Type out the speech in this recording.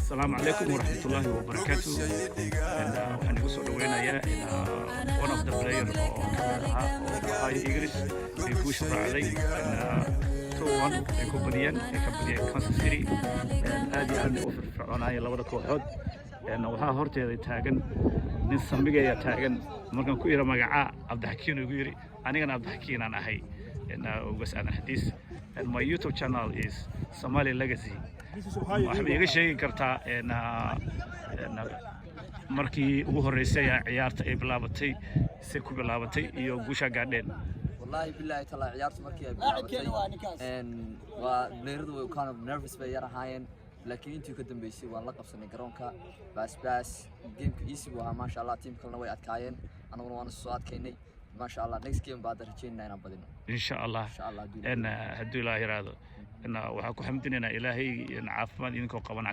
السلام عليكم ورحمة الله وبركاته. waxaan igu soo dhaweynayaa one of the players oo kamid ahaa Eagles ay ku shaqaalay 2-1 ay ku badiyeen Kansas City aad iyo aad u firfircoonay labada kooxood waxaa horteeda taagan nin samigaya taagan markaan ku yiri magaca Cabdixakiin ugu yiri anigana Cabdixakiin aan ahay ugas aan xadiis and my YouTube channel is Somali Legacy. waxaan iga sheegi kartaa markii ugu horeysay ciyaarta ay bilaabatay si ku bilaabatay iyo guusha gaadheen والله بالله طلع عيارته مركي ان وبليرد way kind of nervous bay yarahaayeen laakiin intii ka dambeysay waan la qabsanay garoonka baas gameku easy waa ma sha Allah teamkana way adkaayeen anaguna waan soo adkaynay ma sha Allah next game baad rajaynaa inaan badino insha Allah haduu ilaahay raado waxa ku xamdinayna ilaahay caafimaad idinko qaban